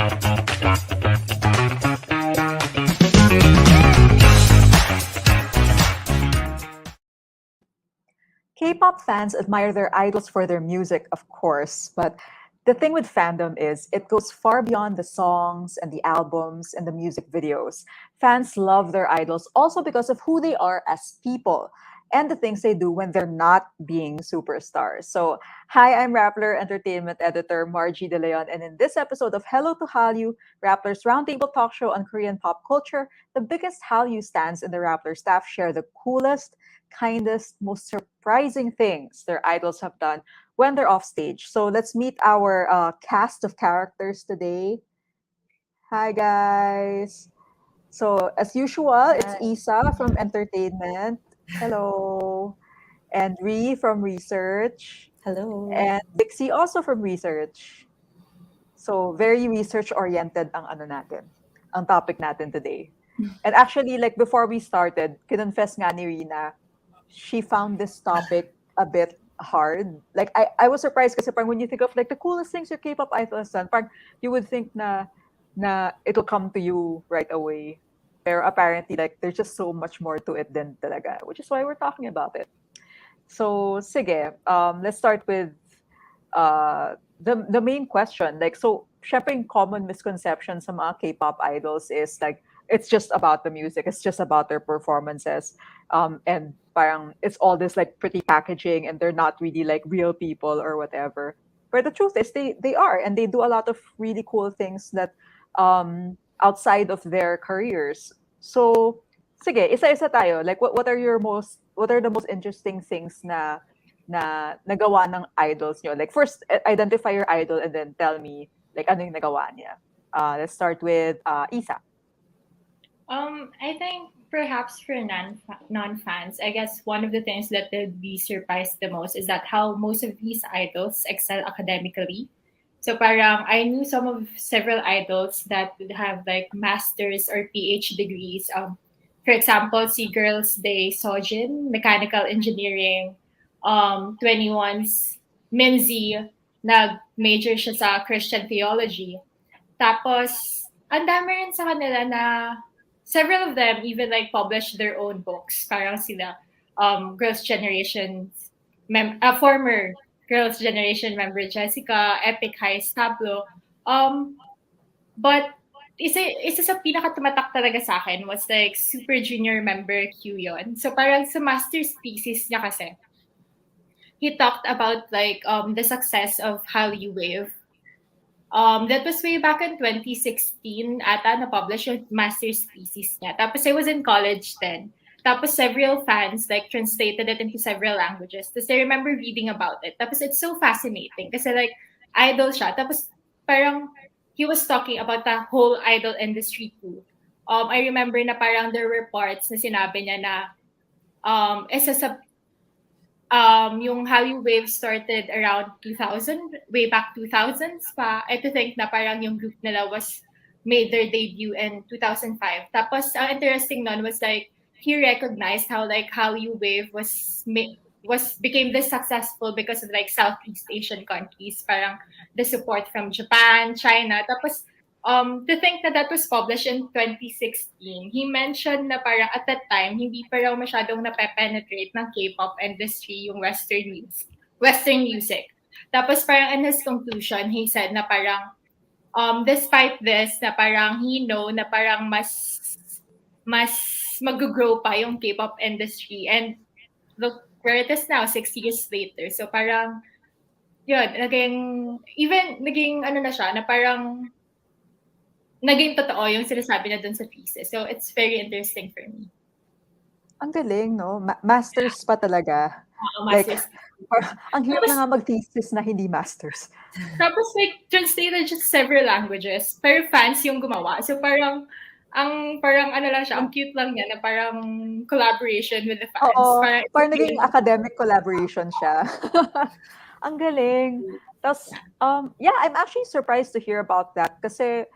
K-pop fans admire their idols for their music, of course, but the thing with fandom is it goes far beyond the songs and the albums and the music videos. Fans love their idols also because of who they are as people and the things they do when they're not being superstars. So, hi, I'm Rappler Entertainment Editor Margie De Leon, and in this episode of Hello to Hallyu, Rappler's roundtable talk show on Korean pop culture, the biggest Hallyu stands in the Rappler staff share the coolest, kindest, most surprising things their idols have done when they're off stage. So let's meet our cast of characters today. Hi, guys. So, as usual, it's Hi. Isa from Entertainment. Hello. And Ree from Research. Hello. And Dixie also from Research. So, very research-oriented ang ano natin, ang topic natin today. And actually, like before we started, kinonfess nga ni Rina, she found this topic a bit hard. Like I was surprised kasi parang when you think of like the coolest things your K-pop idols done, parang you would think na it'll come to you right away. Pero apparently like there's just so much more to it than talaga, which is why we're talking about it. So sige, let's start with the main question. Like so, syempre yung common misconception sa mga K-pop idols is like it's just about the music, it's just about their performances, and parang it's all this like pretty packaging, and they're not really like real people or whatever. But the truth is, they are, and they do a lot of really cool things that outside of their careers. So, sige, isa-isa tayo. Like, what are the most interesting things na nagawa ng idols nyo? Like, first, identify your idol and then tell me, like, ano yung nagawa niya. Let's start with Isa. I think perhaps for non-fans, I guess one of the things that they'd be surprised the most is that how most of these idols excel academically. So parang I knew several idols that would have like masters or PhD degrees. For example, si Girls Day Sojin, mechanical engineering. 21's Minzy, nag-major siya sa Christian theology. Tapos, ang dami rin sa kanila na several of them even like published their own books. Parang sila Girls' Generation, former Girls' Generation member Jessica, Epic High Stablo. But isa sa pinakatumatak talaga sa akin was like Super Junior member Q yun. So parang sa master's thesis niya kasi, he talked about like the success of Hallyu Wave. That was way back in 2016 ata na-publish yung master's thesis niya. Tapos I was in college then. Tapos several fans like translated it into several languages. Tapos I remember reading about it. Tapos it's so fascinating kasi like idol siya. Tapos parang he was talking about the whole idol industry too. I remember na parang there were parts na sinabi niya na isa sa yung Hallyu Wave started around 2000, way back 2000s pa. I think na parang yung group nila made their debut in 2005. Tapos, ang interesting nun was like, he recognized how like Hallyu Wave became this successful because of like Southeast Asian countries. Parang the support from Japan, China. Tapos, to think that was published in 2016, he mentioned na parang at that time, hindi pa raw masyadong nape-penetrate ng K-pop industry yung Western music. Tapos parang in his conclusion, he said na parang, despite this, na parang he know na parang mas mag-grow pa yung K-pop industry. And look where it is now, 6 years later. So parang, yun, naging ano na siya, na parang, naging totoo yung sinasabi na dun sa thesis. So, it's very interesting for me. Ang galing, no? Masters pa talaga. Masters. Like, ang hirap na nga mag-thesis na hindi masters. Tapos, like, translated just several languages. Pero fans yung gumawa. So, parang ano lang siya, ang cute lang niya na parang collaboration with the fans. Oo, parang naging academic collaboration siya. Ang galing. Tapos, yeah, I'm actually surprised to hear about that kasi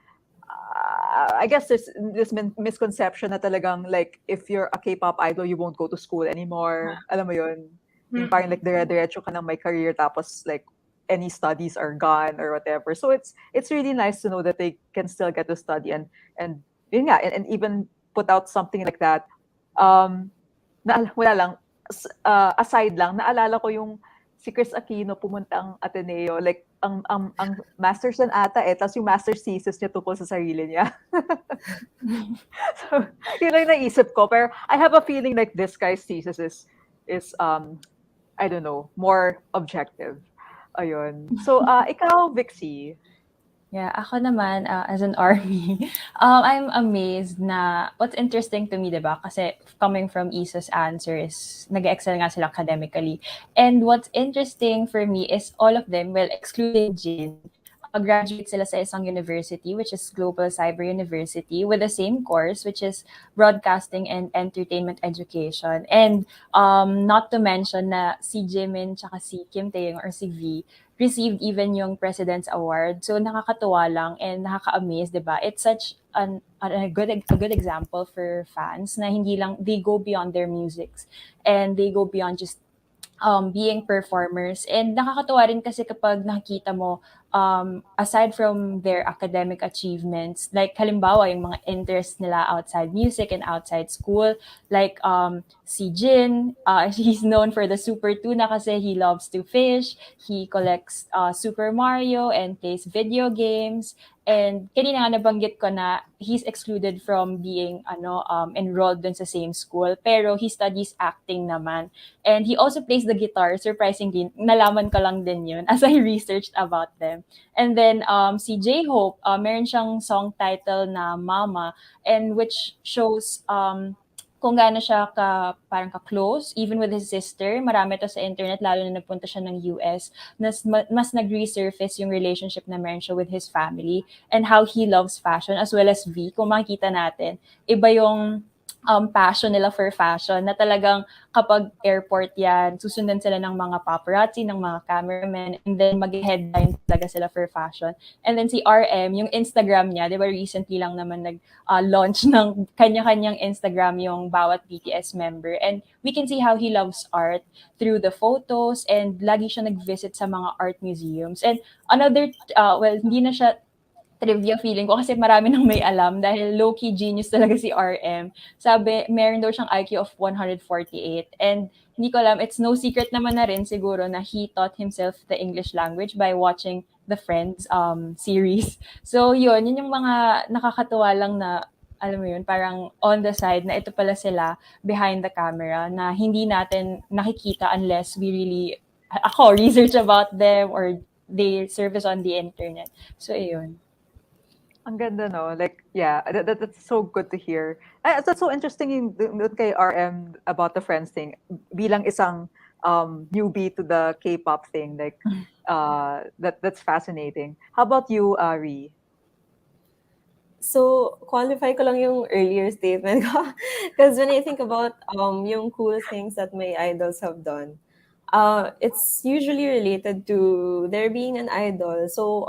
I guess there's this misconception na talagang like if you're a K-pop idol, you won't go to school anymore. Alam mo yun? Yung parang like dire-diretso ka ng may career tapos like any studies are gone or whatever. So it's really nice to know that they can still get to study and yun nga, and even put out something like that. Wala lang, aside lang, naalala ko yung si Chris Aquino pumunta ang Ateneo, like ang master's yan ata tapos yung master's thesis niya tungkol sa sarili niya. So, yun lang naisip ko. Pero I have a feeling like this guy's thesis is I don't know, more objective. Ayun. So, ikaw, Vixie. Yeah, ako naman, as an army, I'm amazed na what's interesting to me, diba? Kasi coming from Isa's answer is nag-excel nga sila academically. And what's interesting for me is all of them, well, excluding Jin, graduate sila sa isang university, which is Global Cyber University, with the same course, which is Broadcasting and Entertainment Education. And not to mention na si Jimin tsaka si Kim Taeyong or si V received even yung President's Award. So nakakatuwa lang and nakaka-amaze, 'di ba? It's such a good example for fans na hindi lang they go beyond their musics and they go beyond just being performers. And nakakatuwa rin kasi kapag nakikita mo, aside from their academic achievements, like halimbawa yung mga interests nila outside music and outside school, like si Jin, he's known for the Super Tuna kasi he loves to fish, he collects Super Mario and plays video games. And kanina nga nabanggit ko na he's excluded from being enrolled dun sa same school, pero he studies acting naman. And he also plays the guitar, surprisingly. Nalaman ko lang din yun as I researched about them. And then si J-Hope, meron siyang song title na Mama, and which shows kung gaano siya parang ka-close, even with his sister. Marami to sa internet, lalo na nagpunta siya ng US. Mas nag-resurface yung relationship na meron siya with his family and how he loves fashion as well as V. Kung makikita natin, iba yung passion nila for fashion na talagang kapag airport yan, susundan sila ng mga paparazzi, ng mga cameramen, and then mag-headline talaga sila for fashion. And then si RM, yung Instagram niya, di ba recently lang naman nag-launch ng kanya-kanyang Instagram yung bawat BTS member. And we can see how he loves art through the photos and lagi siya nag-visit sa mga art museums. And another, hindi na siya trivia feeling ko kasi marami nang may alam dahil low-key genius talaga si RM. Sabi, meron daw siyang IQ of 148. And hindi ko alam, it's no secret naman na rin siguro na he taught himself the English language by watching the Friends series. So yun yung mga nakakatuwa lang na, alam mo yun, parang on the side na ito pala sila behind the camera na hindi natin nakikita unless we really, research about them or they surface on the internet. So yun. Ang ganda, no? Like, yeah, that's so good to hear. That's so interesting yung kay RM about the Friends thing. Bilang isang newbie to the K-pop thing, like, that's fascinating. How about you, Ari? So, qualify ko lang yung earlier statement ko. Because when I think about yung cool things that my idols have done, it's usually related to there being an idol. So,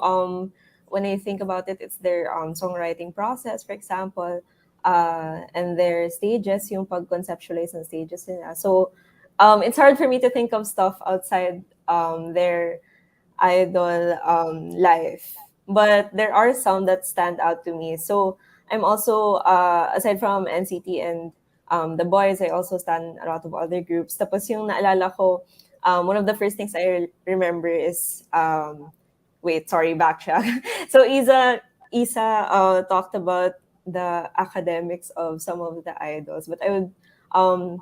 when I think about it, it's their songwriting process, for example, and their stages, yung pag-conceptualize ng stages nila. So, it's hard for me to think of stuff outside their idol life. But there are some that stand out to me. So, I'm also, aside from NCT and the boys, I also stand a lot of other groups. Tapos yung naalala ko, one of the first things I remember is backtrack. So Isa talked about the academics of some of the idols, but I would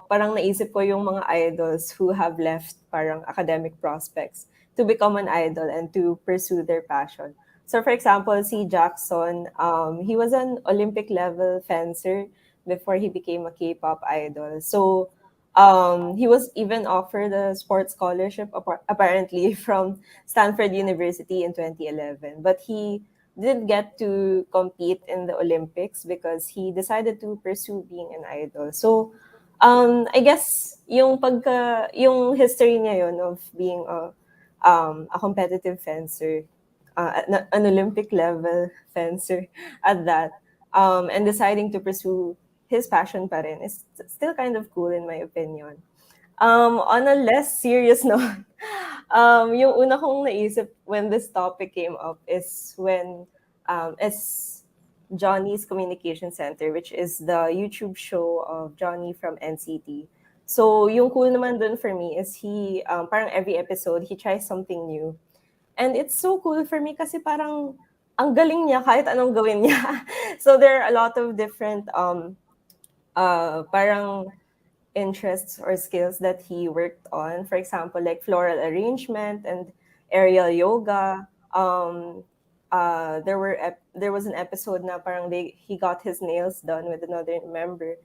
parang naisip ko yung mga idols who have left parang academic prospects to become an idol and to pursue their passion. So for example, si Jackson, he was an Olympic level fencer before he became a K-pop idol. So he was even offered a sports scholarship apparently from Stanford University in 2011, but he didn't get to compete in the Olympics because he decided to pursue being an idol. So I guess yung history niya yun of being a competitive fencer, an Olympic level fencer at that, and deciding to pursue his passion pa rin is still kind of cool in my opinion. On a less serious note, Yung una kong naisip when this topic came up is when is Johnny's Communication Center, which is the YouTube show of Johnny from NCT. So yung cool naman dun for me is he, parang every episode, he tries something new. And it's so cool for me kasi parang ang galing niya kahit anong gawin niya. So there are a lot of different parang interests or skills that he worked on. For example, like floral arrangement and aerial yoga. There was an episode na parang he got his nails done with another member.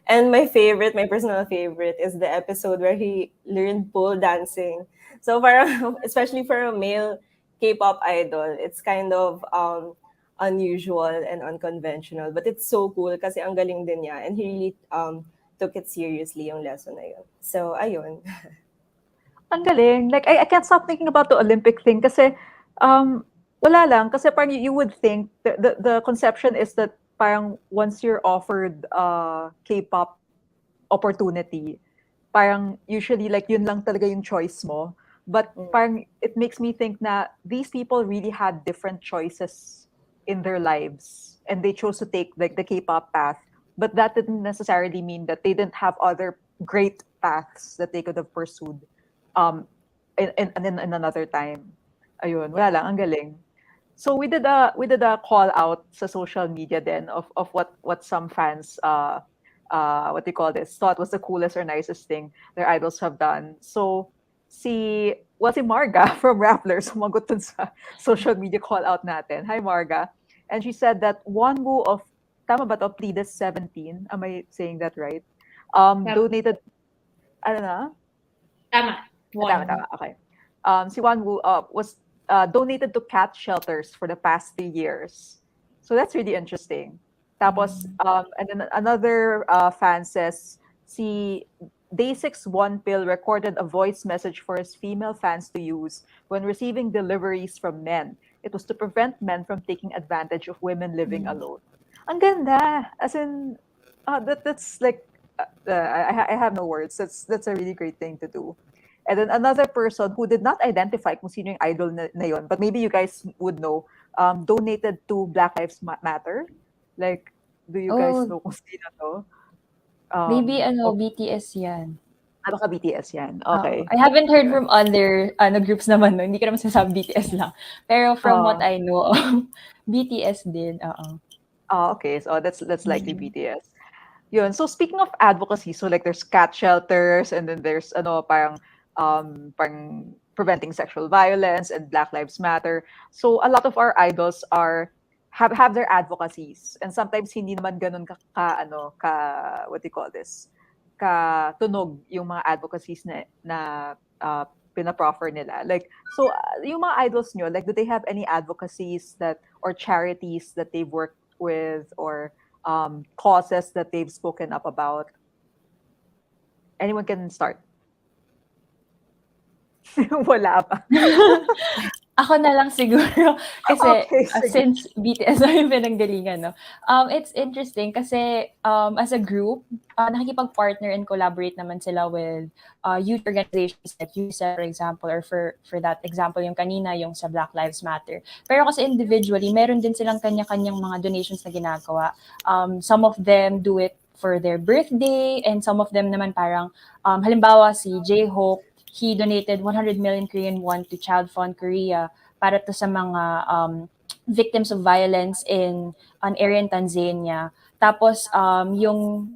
And my personal favorite, is the episode where he learned pole dancing. So parang, especially for a male K-pop idol, it's kind of unusual and unconventional. But it's so cool kasi ang galing din niya. And he really took it seriously yung lesson na yun. So, ayun. Ang galing. Like, I can't stop thinking about the Olympic thing kasi wala lang. Kasi parang you would think, the conception is that parang once you're offered K-pop opportunity, parang usually like yun lang talaga yung choice mo. But parang it makes me think na these people really had different choices in their lives and they chose to take like the K-pop path. But that didn't necessarily mean that they didn't have other great paths that they could have pursued in another time. Ayun, wala lang, ang galing. So we did a call out sa social media then of what some fans what do you call this, thought was the coolest or nicest thing their idols have done. So si Marga from Rappler sumagot dun sa social media call out natin. Hi Marga. And she said that Wonwoo of tama ba to? Pleadus 17. Am I saying that right? Donated, ano na? Tama. Tama. Okay. Si Wonwoo was donated to cat shelters for the past 3 years. So that's really interesting. Tapos, and then another fan says, si Day6 One Pill recorded a voice message for his female fans to use when receiving deliveries from men. It was to prevent men from taking advantage of women living alone. Ang ganda. As in, that's like, I have no words. That's a really great thing to do. And then another person who did not identify kung sino yung idol na yun, but maybe you guys would know, donated to Black Lives Matter. Like, do you guys know kung sino to? Maybe BTS yan. Baka BTS yan. Okay. I haven't heard from other groups naman. No? Hindi ko naman sinasabi BTS lang. Pero from what I know, BTS din. Okay. So that's likely BTS. Yun. So speaking of advocacy, so like there's cat shelters and then there's parang preventing sexual violence and Black Lives Matter. So a lot of our idols have their advocacies and sometimes hindi naman ganun what do you call this? Ka tunog yung mga advocacies na pinaproffer nila. Like, so yung mga idols nyo, like, do they have any advocacies or charities that they've worked with or causes that they've spoken up about? Anyone can start. Wala pa. Ako na lang siguro. Kasi Okay, since BTS na yung pinanggalingan, no? It's interesting kasi as a group, nakikipag-partner and collaborate naman sila with youth organizations like UNICEF, for example, or for that example, yung kanina, yung sa Black Lives Matter. Pero kasi individually, meron din silang kanya-kanyang mga donations na ginagawa. Some of them do it for their birthday, and some of them naman parang, halimbawa si J-Hope, he donated 100 million Korean won to Child Fund Korea para to sa mga victims of violence in an area in Tanzania. Tapos yung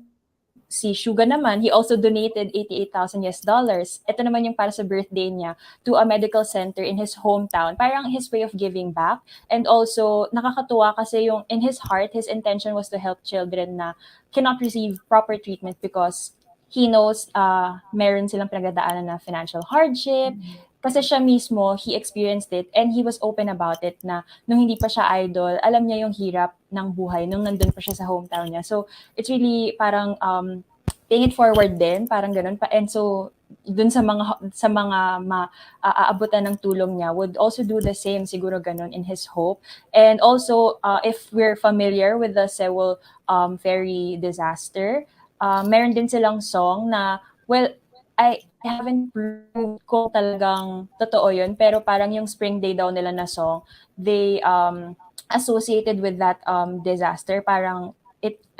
si Suga naman, he also donated $88,000. Ito naman yung para sa birthday niya to a medical center in his hometown. Parang his way of giving back. And also, nakakatuwa kasi yung in his heart, his intention was to help children na cannot receive proper treatment because he knows meron silang pinagdadaanan na financial hardship. Kasi siya mismo, he experienced it and he was open about it na nung hindi pa siya idol, alam niya yung hirap ng buhay nung nandun pa siya sa hometown niya. So, it's really parang paying it forward din, parang ganun pa. And so, dun sa mga aabutan ng tulong niya would also do the same, siguro ganun in his hope. And also, if we're familiar with the Seoul ferry disaster, meron din silang song na, well, I haven't proved kung talagang totoo yun, pero parang yung Spring Day daw nila na song, they associated with that disaster. Parang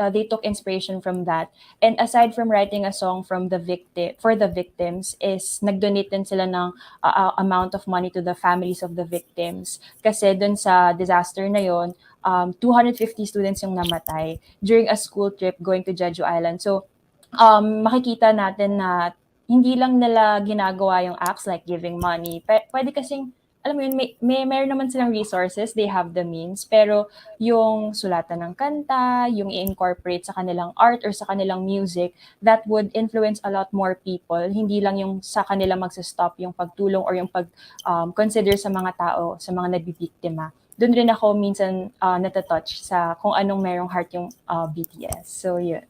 they took inspiration from that. And aside from writing a song from the victim for the victims, is nag-donate din sila ng amount of money to the families of the victims. Kasi dun sa disaster na yon, 250 students yung namatay during a school trip going to Jeju Island. So makikita natin na hindi lang nila ginagawa yung acts like giving money. Pwede kasing, alam mo yun, meron naman silang resources, they have the means, pero yung sulatan ng kanta, yung i-incorporate sa kanilang art or sa kanilang music, that would influence a lot more people. Hindi lang yung sa kanila magsa-stop yung pagtulong or yung pag-consider sa mga tao, sa mga nabibiktima. Doon rin ako minsan natatouch sa kung anong merong heart yung BTS. So, yun.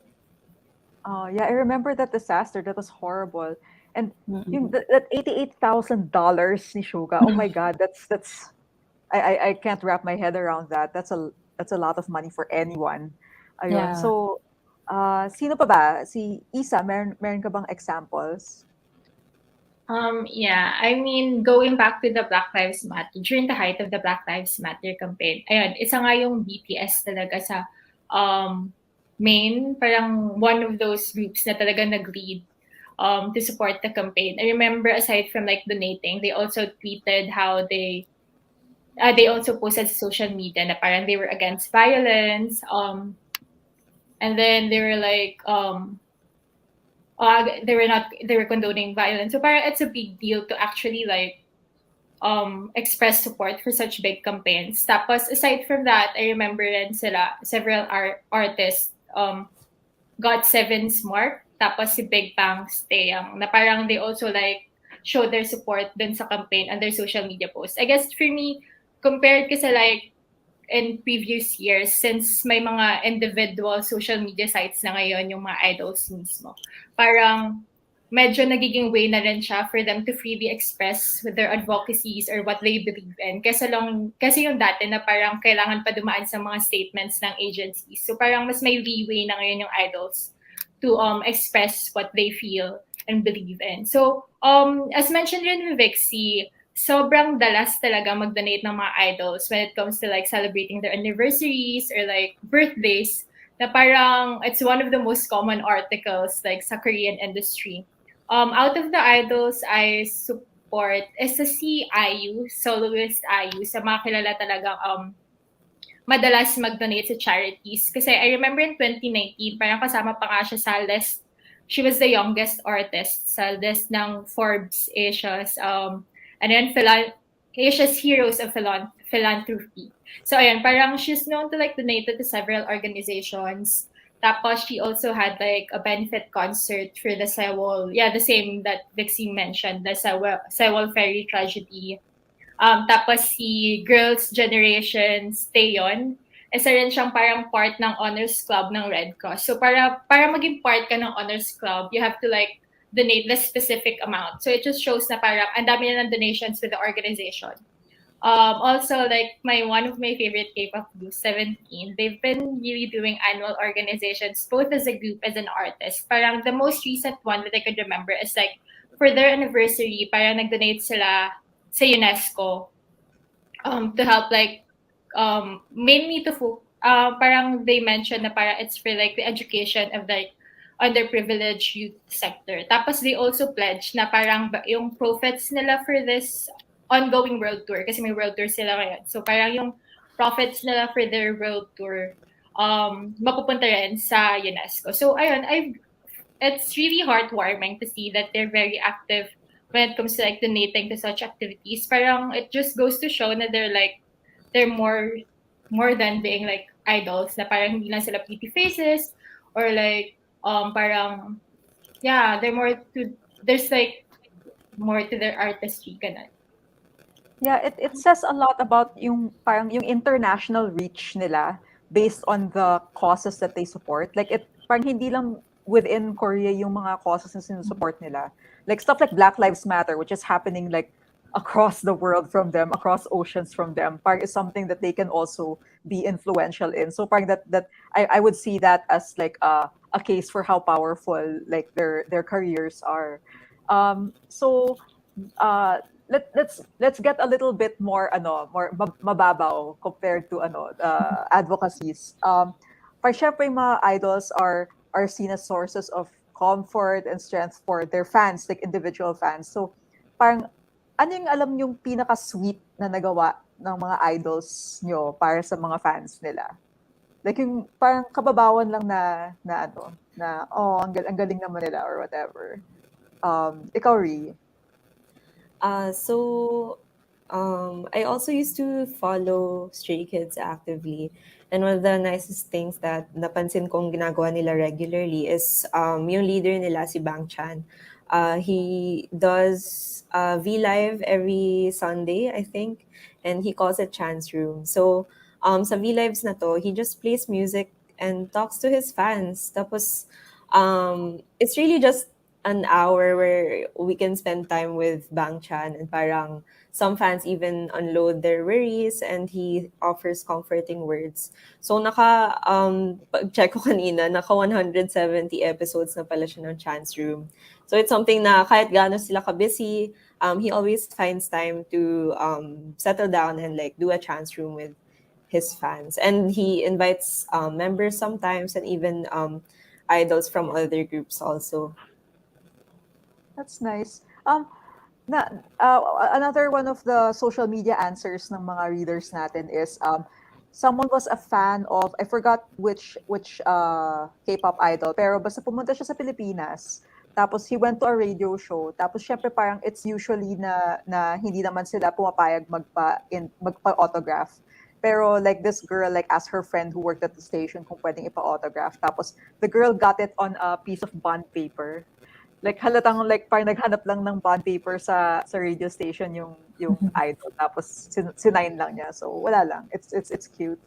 Yeah, I remember that disaster. That was horrible. And yung Mm-mm. that $88,000 ni Suga. Oh my God, that's I can't wrap my head around that. That's a lot of money for anyone. Ayun. Yeah. So, sino pa ba? Si Isa, meron ka bang examples? Yeah, I mean, going back to the Black Lives Matter, during the height of the Black Lives Matter campaign, ayun, isa nga yung BTS talaga sa main, parang one of those groups na talaga nag-lead to support the campaign. I remember, aside from like donating, they also tweeted how they also posted sa social media na parang they were against violence, and then they were like, they were condoning violence. So parang it's a big deal to actually like express support for such big campaigns. Tapos aside from that, I remember rin several artists got Seven's mark. Tapos si Big Bang Stayang na parang they also like show their support dun sa campaign on their social media posts. I guess for me, compared kasi like in previous years, since may mga individual social media sites na ngayon yung mga idols mismo, parang medyo nagiging way na rin siya for them to freely express with their advocacies or what they believe in. Kasi yung dati na parang kailangan pa dumaan sa mga statements ng agencies. So parang mas may leeway na ngayon yung idols to express what they feel and believe in. So, as mentioned rin with Vixie, sobrang dalas talaga mag-donate ng mga idols when it comes to like celebrating their anniversaries or like birthdays, na parang it's one of the most common articles like sa Korean industry. Out of the idols I support is si IU, soloist IU, sa mga kilala talagang madalas mag-donate sa charities. Kasi I remember in 2019, parang kasama pa nga siya sa list. She was the youngest artist sa list ng Forbes Asia's Asia's Heroes of Philanthropy. So ayun, parang she's known to like donate to several organizations. Tapos she also had like a benefit concert for the Sewol, the same that Vixie mentioned, the Sewol ferry tragedy. Tapos si Girls' Generation Stayon, isa rin siyang parang part ng Honors Club ng Red Cross. So para maging part ka ng Honors Club, you have to like donate the specific amount. So it just shows na parang ang dami na ng donations with the organization. Also, like one of my favorite K-pop groups, 17, they've been really doing annual organizations, both as a group as an artist. Parang the most recent one that I could remember is like for their anniversary, parang nag-donate sila sa UNESCO to help like mainly parang they mentioned na parang it's for like the education of like underprivileged youth sector. Tapos they also pledged na parang yung profits nila for this ongoing world tour, kasi may world tour sila ngayon. So parang yung profits nila for their world tour mapupunta rin sa UNESCO. So ayun, it's really heartwarming to see that they're very active when it comes to like donating to such activities. Parang it just goes to show na they're more than being like idols, na parang hindi lang sila pretty faces or like parang there's like more to their artistry ganun. Yeah, it says a lot about yung parang yung international reach nila based on the causes that they support. Like parang hindi lang within Korea yung mga causes na sinusupport nila. Like stuff like Black Lives Matter, which is happening like across the world from them, across oceans from them, parang is something that they can also be influential in. So parang that I would see that as like a case for how powerful like their careers are. So let's get a little bit more more mababaw compared to advocacies. For syempre yung mga idols are seen as sources of comfort and strength for their fans, like individual fans. So parang ano yung alam yung pinaka-sweet na nagawa ng mga idols nyo para sa mga fans nila? Like yung parang kababawan lang ang galing naman nila or whatever. Ikaw, Ri. I also used to follow Stray Kids actively. And one of the nicest things that napansin kong ginagawa nila regularly is yung leader nila, si Bang Chan. He does V-Live every Sunday, I think, and he calls it Chan's Room. So, sa V-Lives na to, he just plays music and talks to his fans. Tapos, it's really just an hour where we can spend time with Bang Chan, and parang some fans even unload their worries and he offers comforting words. So pag-check ko kanina, naka 170 episodes na pala siya ng Chan's Room. So it's something na kahit gaano sila ka-busy, he always finds time to settle down and like do a Chan's Room with his fans. And he invites members sometimes, and even idols from other groups also. That's nice. Na Another one of the social media answers ng mga readers natin is someone was a fan of, I forgot which K-pop idol, pero basta pumunta siya sa Pilipinas. Tapos he went to a radio show. Tapos syempre parang it's usually na hindi naman sila pumapayag magpa-autograph. Pero like this girl like asked her friend who worked at the station kung pwedeng ipa-autograph. Tapos the girl got it on a piece of bond paper. Like halatang like parang naghanap lang ng bond paper sa radio station yung idol, tapos sinign lang niya. So wala lang. It's cute.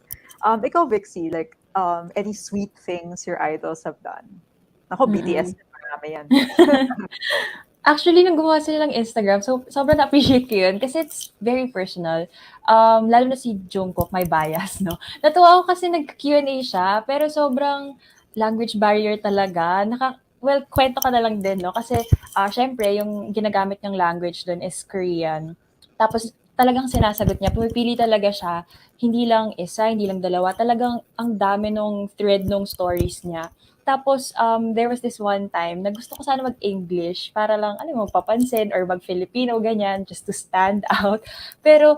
Ikaw, Vixie, like any sweet things your idols have done? Ako, BTS, marami yan. Actually, nung gumawa sila ng Instagram, so sobrang na-appreciate ko yun kasi it's very personal. Lalo na si Jungkook, may bias, no? Natuwa ako kasi nag-Q&A siya, pero sobrang language barrier talaga. Well, kwento ka na lang din, no? Kasi, syempre, yung ginagamit niyang language doon is Korean. Tapos, talagang sinasagot niya, pumipili talaga siya, hindi lang isa, hindi lang dalawa, talagang ang dami nung thread nung stories niya. Tapos, there was this one time na gusto ko sana mag-English para lang, mo, papansin or mag-Filipino, ganyan, just to stand out. Pero,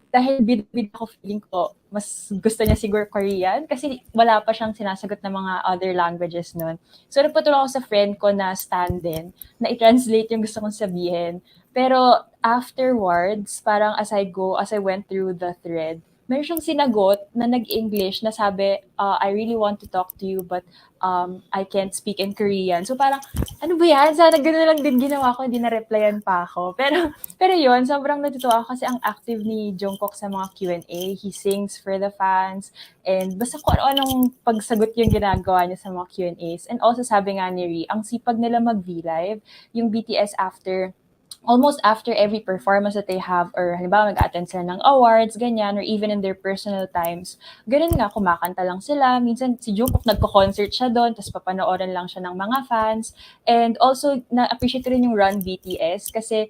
dahil bid ako, feeling ko, mas gusto niya siguro Korean kasi wala pa siyang sinasagot ng mga other languages nun. So, nagpatulong ako sa friend ko na stand din, na i-translate yung gusto kong sabihin. Pero, afterwards, parang as I went through the thread, meron siyang sinagot na nag-English na sabi, I really want to talk to you but I can't speak in Korean. So parang, ano ba yan? Sana gano'n lang din ginawa ko, hindi na-replyan pa ako. Pero yun, sobrang natutuwa ako kasi ang active ni Jungkook sa mga Q&A. He sings for the fans and basta kung ano-anong pagsagot yung ginagawa niya sa mga Q&As. And also sabi nga ni Ri, ang sipag nila mag-V-Live, yung BTS almost after every performance that they have, or halimbawa mag-attend sila ng awards, ganyan, or even in their personal times, ganun nga, kumakanta lang sila. Minsan si Jungkook nagko-concert siya doon, tapos papanoorin lang siya ng mga fans. And also, na-appreciate rin yung Run BTS kasi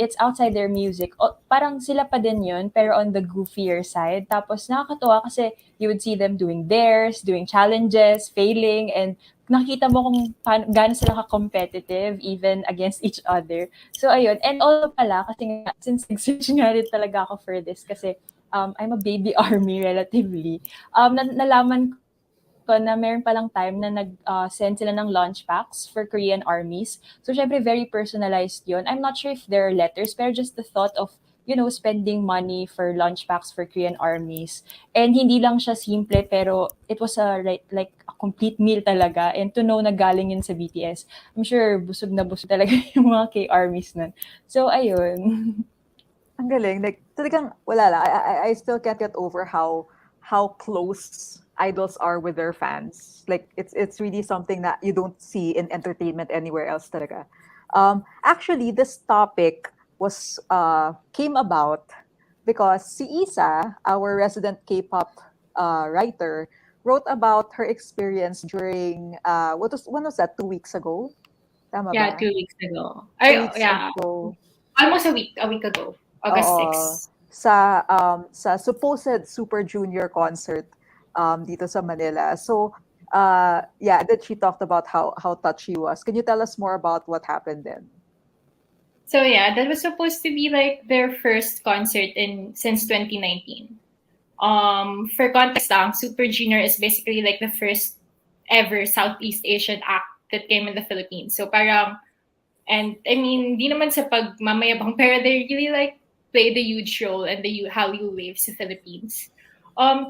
it's outside their music. Parang sila pa din yun, pero on the goofier side. Tapos nakakatuwa kasi you would see them doing dares, doing challenges, failing, and nakita mo kung gaano sila ka-competitive even against each other. So, ayun. And also pala, kasi nga, since nag-switch nga rin talaga ako for this, kasi I'm a baby army relatively, nalaman ko na meron palang time na nag-send sila ng lunch packs for Korean armies. So, syempre, very personalized yun. I'm not sure if there are letters, pero just the thought of spending money for lunch packs for Korean armies. And hindi lang siya simple, pero it was like a complete meal talaga. And to know na galing yun sa BTS, I'm sure busog na busog talaga yung mga K-armies nun. So, ayun. Ang galing. Like, talagang, wala lang. I still can't get over how close idols are with their fans. Like, it's really something that you don't see in entertainment anywhere else talaga. Actually, this topic came about because si Isa, our resident K-pop writer, wrote about her experience during when was that, 2 weeks ago? Tama Yeah, ba? 2 weeks ago. 2 weeks Yeah, ago. almost a week ago, August Oo. 6. Sa supposed Super Junior concert dito sa Manila. So, yeah, that she talked about how touched she was. Can you tell us more about what happened then? So yeah, that was supposed to be like their first concert in since 2019. For context lang, Super Junior is basically like the first ever Southeast Asian act that came in the Philippines. So parang, and I mean, di naman sa pagmamayabang, pero they really like played a huge role in the Hallyu wave sa Philippines.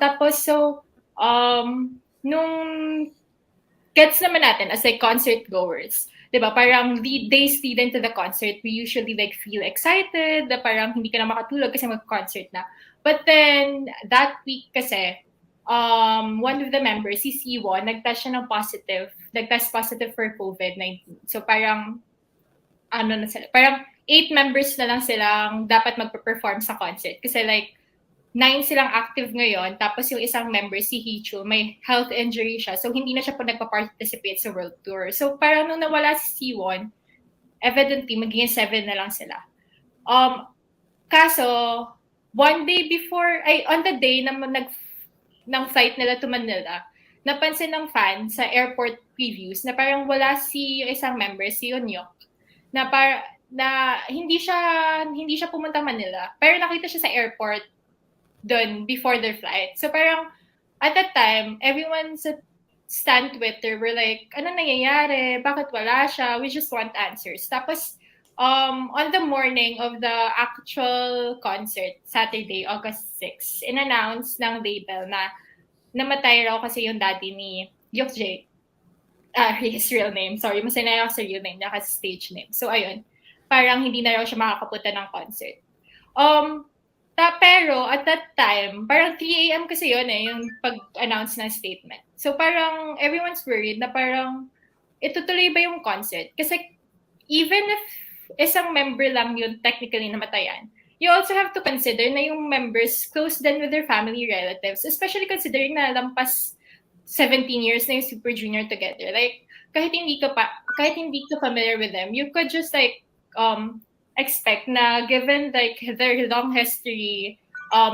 Tapos so, nung gets naman natin as like concert goers, 'di ba? Parang days leading to the concert, we usually like feel excited, na parang hindi ka na makatulog kasi mag-concert na. But then that week kasi one of the members, si Siwon, nagtest positive for COVID-19. So parang ano na sila, parang 8 members na lang silang dapat magpe-perform sa concert kasi like 9 silang active ngayon, tapos yung isang member, si Hichu, may health injury siya. So, hindi na siya po nagpa-participate sa World Tour. So, parang nung nawala si Siwon, evidently, magiging 7 na lang sila. Kaso, one day before, on the day ng flight nila to Manila, napansin ng fan sa airport previews na parang wala si isang member, si Yonyok, na hindi siya pumunta Manila. Pero nakita siya sa airport done before their flight. So parang at that time, everyone sa Stan Twitter were like, ano nangyayari? Bakit wala siya? We just want answers. Tapos, on the morning of the actual concert, Saturday, August 6, in-announce ng label na namatay raw kasi yung daddy ni Yokjae. His real name. Sorry, masanay ako sa real name niya kasi stage name. So, ayun. Parang hindi na raw siya makakapunta ng concert. Pero at that time, parang 3 a.m. kasi yun yung pag-announce ng statement. So parang everyone's worried na parang itutuloy ba yung concert? Kasi even if isang member lang yun technically namatayan, you also have to consider na yung members close din with their family relatives, especially considering na lampas 17 years na yung Super Junior together. Like, kahit hindi ka familiar with them, you could just like, expect na given like their long history,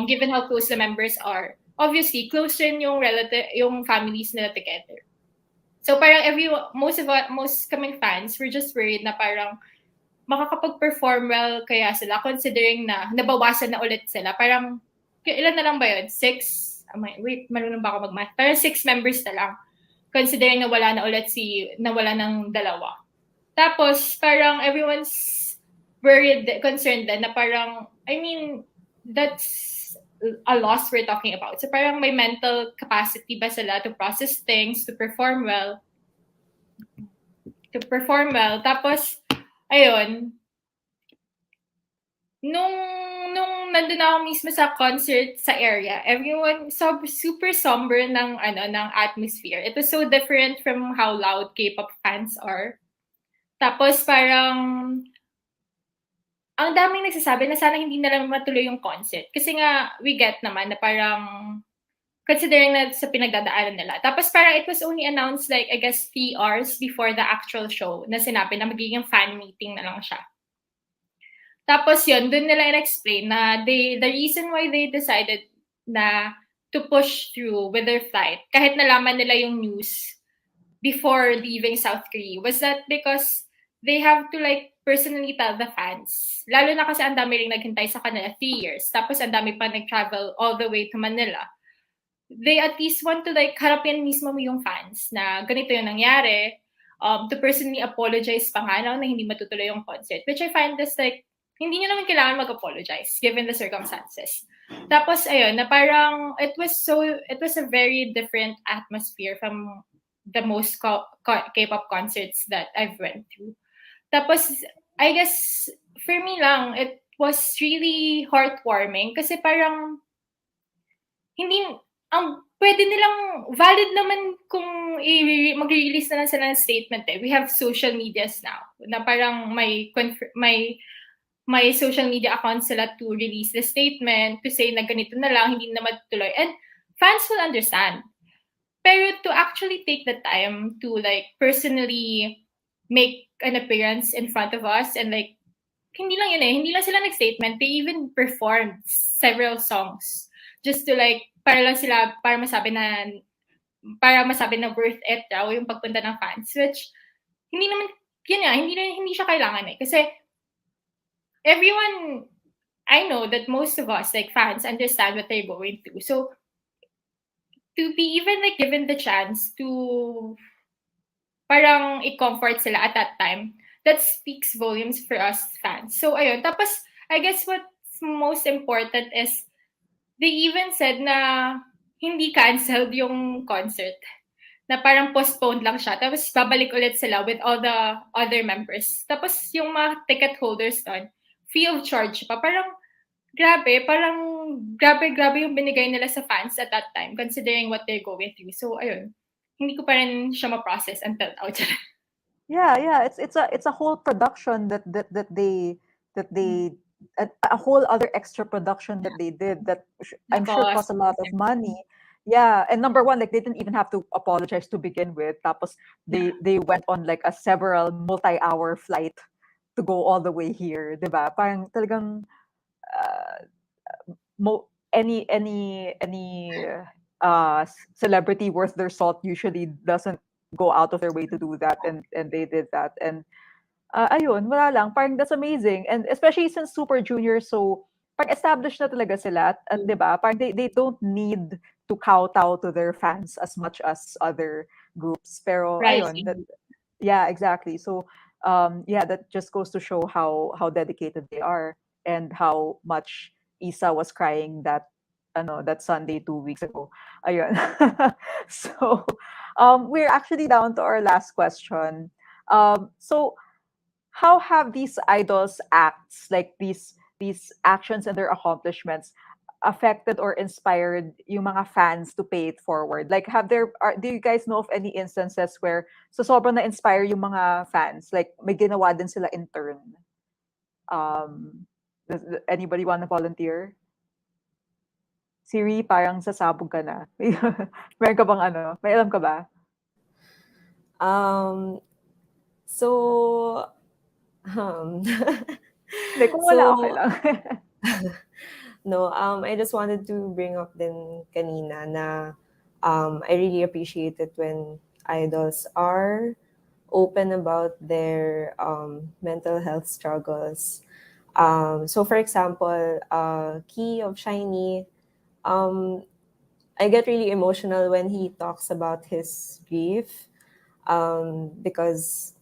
given how close the members are, obviously close rin yung families nila together. So parang most kaming fans were just worried na parang makakapag-perform well kaya sila considering na nabawasan na ulit sila. Parang ilan na lang ba yun? 6? Marunong ba ako mag-math? Parang 6 members na lang considering na wala ng 2. Tapos parang everyone's concerned din na parang, I mean, that's a loss we're talking about. So parang may mental capacity ba sila to process things, to perform well. Tapos, ayun, nung nandun ako mismo sa concert sa area, everyone super somber ng atmosphere. It was so different from how loud K-pop fans are. Tapos parang ang daming nagsasabi na sana hindi na lang matuloy yung concert. Kasi nga, we get naman na parang considering na sa pinagdadaanan nila. Tapos parang it was only announced like, I guess, 3 hours before the actual show na sinabi na magiging fan meeting na lang siya. Tapos yun, dun nila in-explain na the reason why they decided na to push through with their flight, kahit nalaman nila yung news before leaving South Korea, was that because they have to like personally tell the fans. Lalo na kasi ang dami ring naghintay sa kanila 3 years. Tapos ang dami pa nag-travel all the way to Manila. They at least want to like harapin mismo yung fans na ganito yung nangyari. To personally apologize pa nga na hindi matutuloy yung concert. Which I find this like, hindi nyo naman kailangan mag-apologize given the circumstances. Tapos ayun, na parang it was a very different atmosphere from the most K-pop concerts that I've went through. Tapos, I guess, for me lang, it was really heartwarming kasi parang pwede nilang, valid naman kung mag-release na lang sila ng statement eh. We have social medias now na parang may social media accounts sila to release the statement, to say na ganito na lang, hindi na matutuloy. And fans will understand. Pero to actually take the time to like personally make an appearance in front of us, and like hindi lang yun hindi lang sila nag-statement, they even performed several songs just to like para masabi na worth it raw yung pagpunta ng fans, which hindi naman hindi siya kailangan kasi everyone, I know that most of us like fans understand what they're going through, so to be even like given the chance to parang i-comfort sila at that time, that speaks volumes for us fans. So ayun, tapos I guess what's most important is they even said na hindi canceled yung concert, na parang postponed lang siya, tapos babalik ulit sila with all the other members. Tapos yung mga ticket holders doon, free of charge pa. Grabe yung binigay nila sa fans at that time, considering what they're going through. So ayun, hindi ko pa rin siya ma-process until now. Yeah. It's a whole production that they a whole other extra production that they did that I'm sure cost a lot of money. Yeah, and number one, like they didn't even have to apologize to begin with. Tapos they went on like a several multi-hour flight to go all the way here, 'di ba? Parang talagang uh, any celebrity worth their salt usually doesn't go out of their way to do that, and they did that. And ayun, wala lang, parang that's amazing. And especially since Super Junior, so pag established na talaga sila at 'di ba, parang they don't need to kowtow to their fans as much as other groups. Pero ayun, that, yeah, exactly. So yeah, that just goes to show how dedicated they are and how much Isa was crying that Sunday 2 weeks ago. Ayun. So we're actually down to our last question. So how have these idols acts, like these actions and their accomplishments, affected or inspired yung mga fans to pay it forward? Like do you guys know of any instances where sobrang na-inspire yung mga fans, like may ginawa din sila in turn? Does anybody want to volunteer? Siri, parang sasabog ka na. Meron ka bang may alam ka ba? So Hindi, kung wala, okay lang. No, I just wanted to bring up din kanina na I really appreciate it when idols are open about their mental health struggles. So for example, Key of Shiny, I get really emotional when he talks about his grief, because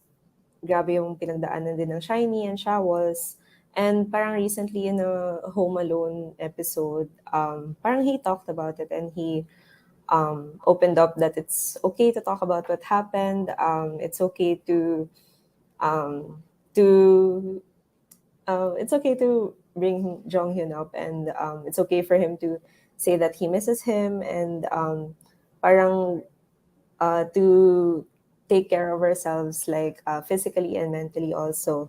grabe yung pinagdaanan din ng Shiny and Shawls. And parang recently in a Home Alone episode, parang he talked about it and he opened up that it's okay to talk about what happened. It's okay to it's okay to bring Jonghyun up, and it's okay for him to say that he misses him, and parang to take care of ourselves, like physically and mentally also.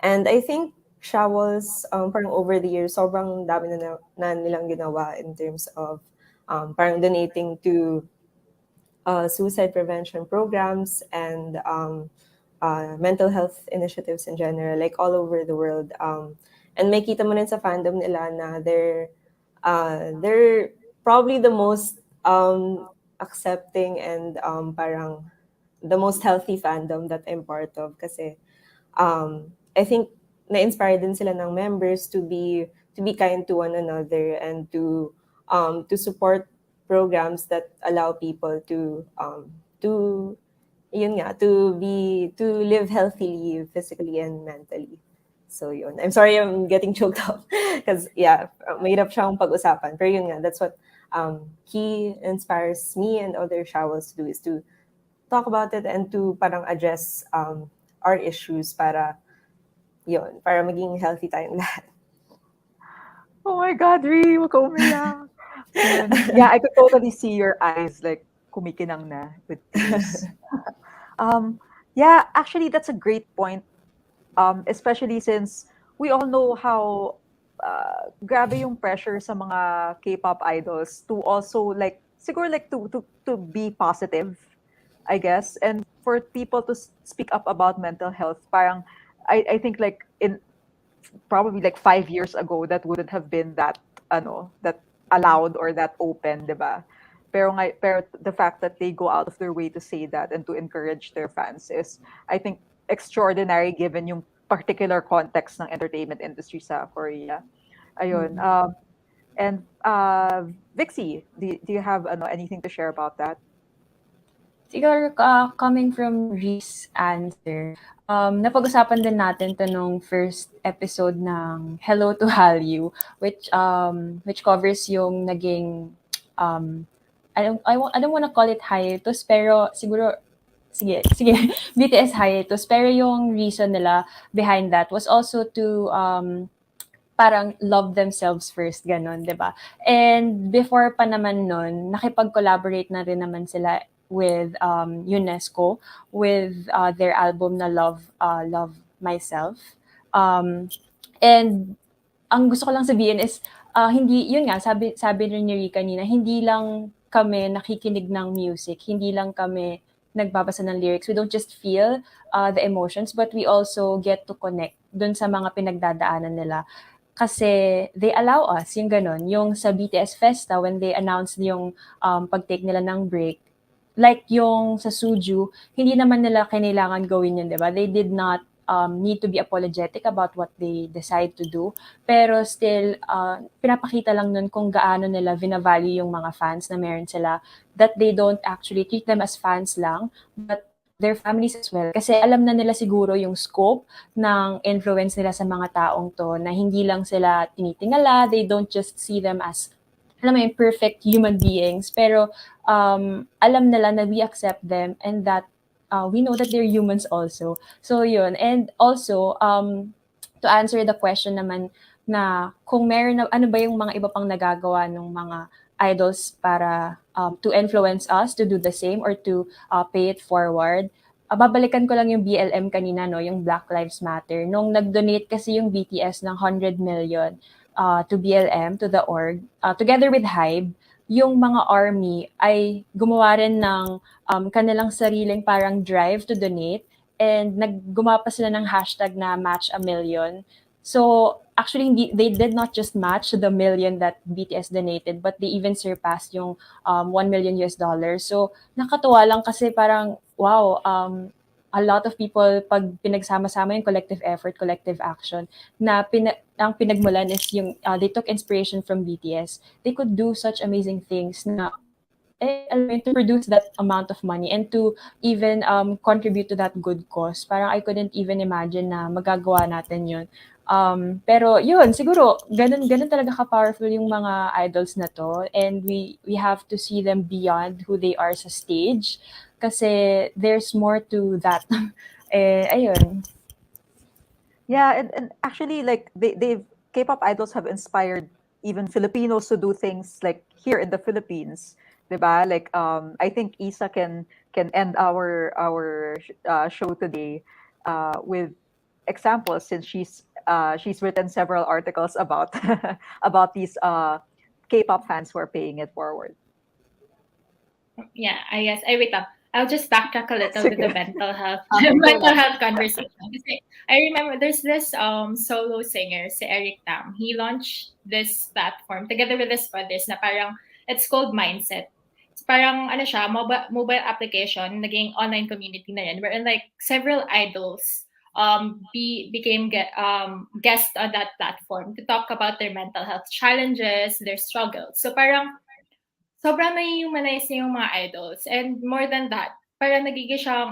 And I think Shawls, parang over the years, sobrang dami na nilang ginawa in terms of parang donating to suicide prevention programs and mental health initiatives in general, like all over the world. And may kita mo rin sa fandom nila na they're probably the most accepting and parang the most healthy fandom that I'm part of, kasi I think na-inspire din sila ng members to be kind to one another and to support programs that allow people to live healthily physically and mentally. So yun. I'm sorry I'm getting choked up because yeah, mahirap siyang pag-usapan. Pero yun nga, that's what he inspires me and other Shawls to do, is to talk about it and to parang address our issues para maging healthy tayong lahat. Oh my God, Ree, wag ka umiyak. Yeah, I could totally see your eyes like kumikinang na with tears. Yeah, actually, that's a great point. Especially since we all know how grabe yung pressure sa mga K-pop idols to also like siguro like to be positive, I guess. And for people to speak up about mental health, parang I think like in probably like 5 years ago that wouldn't have been that that allowed or that open, 'di ba? Pero the fact that they go out of their way to say that and to encourage their fans is, I think, extraordinary given yung particular context ng entertainment industry sa Korea. Ayun. Mm. And Vixie, do you have anything to share about that? Siguro, coming from Ree's answer, napag-usapan din natin 'to nung first episode ng Hello to Hallyu, which covers yung naging, I don't wanna call it hiatus, pero siguro sige, BTS hiatus. Pero yung reason nila behind that was also to, parang love themselves first, gano'n, 'di ba? And before pa naman nun, nakipag-collaborate na rin naman sila with UNESCO with their album na Love Myself. And ang gusto ko lang sabihin is hindi yun nga sabi rin ni Rick kanina, hindi lang kami nakikinig ng music, hindi lang kami nagbabasa ng lyrics. We don't just feel the emotions, but we also get to connect dun sa mga pinagdadaanan nila. Kasi they allow us yung ganun. Yung sa BTS Festa, when they announced yung pag-take nila ng break, like yung sa Suju, hindi naman nila kailangan gawin yun, di ba? They did not need to be apologetic about what they decide to do. Pero still, pinapakita lang nun kung gaano nila vina-value yung mga fans na meron sila, that they don't actually treat them as fans lang, but their families as well. Kasi alam na nila siguro yung scope ng influence nila sa mga taong to, na hindi lang sila tinitingala, they don't just see them as, alam mo yun, perfect human beings, pero alam nila na we accept them and that we know that they're humans also. So yun. And also, to answer the question naman na kung meron na, ano ba yung mga iba pang nagagawa ng mga idols para to influence us to do the same or to pay it forward. Babalikan ko lang yung BLM kanina, no, yung Black Lives Matter. Nung nag-donate kasi yung BTS ng 100 million to BLM, to the org, together with HYBE, yung mga army ay gumawa rin ng kanilang sariling parang drive to donate, and gumawa pa sila ng hashtag na match a million. So actually, they did not just match the million that BTS donated, but they even surpassed yung $1 million. So nakatuwa lang kasi parang, wow, a lot of people, pag pinagsama-sama yung collective effort, collective action, na ang pinagmulan is yung, they took inspiration from BTS. They could do such amazing things na, to produce that amount of money and to even contribute to that good cause. Parang I couldn't even imagine na magagawa natin yun. Pero yun, siguro, ganun talaga ka-powerful yung mga idols na to, and we have to see them beyond who they are sa stage, kasi there's more to that. Ayun. Yeah, and actually, like they've K-pop idols have inspired even Filipinos to do things like here in the Philippines, 'di ba? Like I think Isa can end our show today with examples, since she's written several articles about about these K-pop fans who are paying it forward. Yeah, I guess. I wait up. I'll just backtrack a little with the mental health conversation. Kasi I remember there's this solo singer, si Eric Tam. He launched this platform together with his brothers na parang, it's called Mindset. It's parang ano siya, mobile application, naging online community na rin, wherein like several idols became guests on that platform to talk about their mental health challenges, their struggles. So parang sobrang na-humanize niya yung mga idols. And more than that, parang nagiging siyang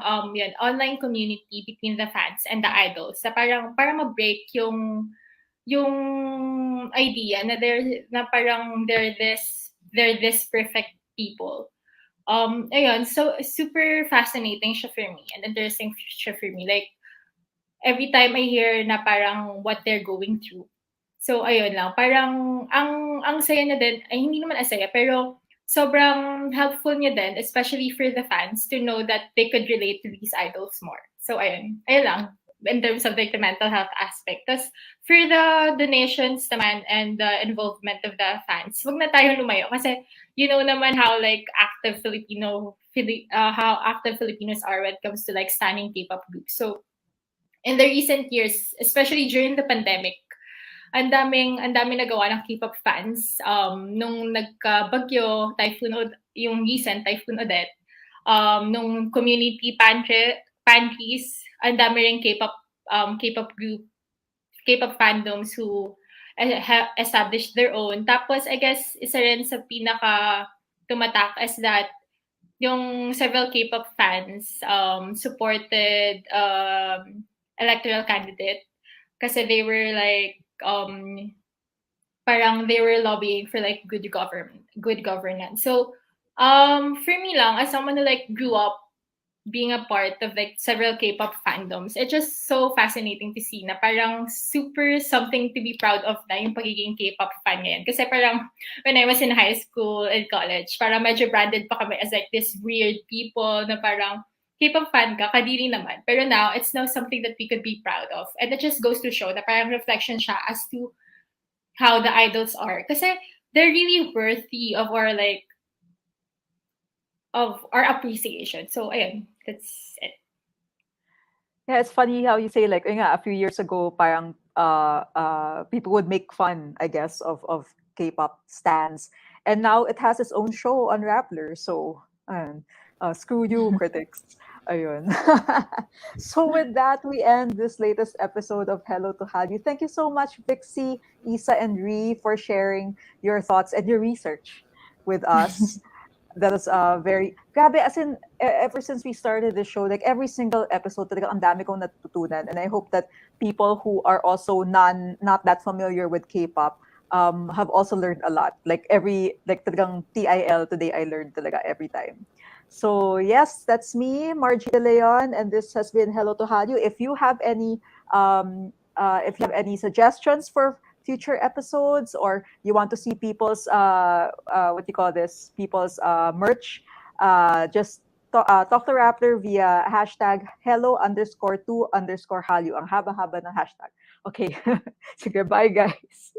online community between the fans and the idols. Sa parang ma-break yung idea na they're this perfect people. Ayun, so super fascinating siya for me and interesting siya for me. Like, every time I hear na parang what they're going through. So ayun lang, parang ang saya niya din, ay hindi naman asaya, pero sobrang helpful niya din, especially for the fans, to know that they could relate to these idols more. So ayun lang, in terms of like the mental health aspect. Tapos for the donations naman and the involvement of the fans, wag na tayo lumayo kasi you know naman how like active how active Filipinos are when it comes to like standing K-pop groups. So in the recent years, especially during the pandemic, ang daming nagawa ng K-pop fans. Nung nagka-bagyo, yung recent Typhoon Odette, nung community pantries, ang dami ring K-pop group, K-pop fandoms who have established their own. Tapos, I guess, isa rin sa pinaka tumatak is that yung several K-pop fans supported electoral candidate kasi they were like parang they were lobbying for like good governance. So for me lang, as someone who like grew up being a part of like several K-pop fandoms, it's just so fascinating to see na parang super something to be proud of na yung pagiging K-pop fan ngayon. Kasi parang when I was in high school and college, parang medyo branded pa kami as like this weird people na parang K-pop fan ka, kadiri naman. Pero now, it's now something that we could be proud of. And it just goes to show na parang reflection siya as to how the idols are. Kasi they're really worthy of our like of our appreciation. So ayun, that's it. Yeah, it's funny how you say like yun nga, a few years ago parang people would make fun, I guess, of K-pop stans. And now it has its own show on Rappler. So screw you, critics. Ayun. So with that, we end this latest episode of Hello to Hallyu. Thank you so much, Vixie, Isa, and Ree, for sharing your thoughts and your research with us. That is very grabe, as in ever since we started the show, like every single episode talaga ang dami kong natutunan, and I hope that people who are also not that familiar with K-pop have also learned a lot, like talagang TIL, today I learned talaga every time. So yes, that's me, Margie De Leon, and this has been Hello to Hallyu. If you have any suggestions for future episodes, or you want to see people's what do you call this, people's merch, just talk to Rappler via hashtag hello_to_Hallyu. Ang haba-haba ng hashtag. Okay. Sige, bye guys.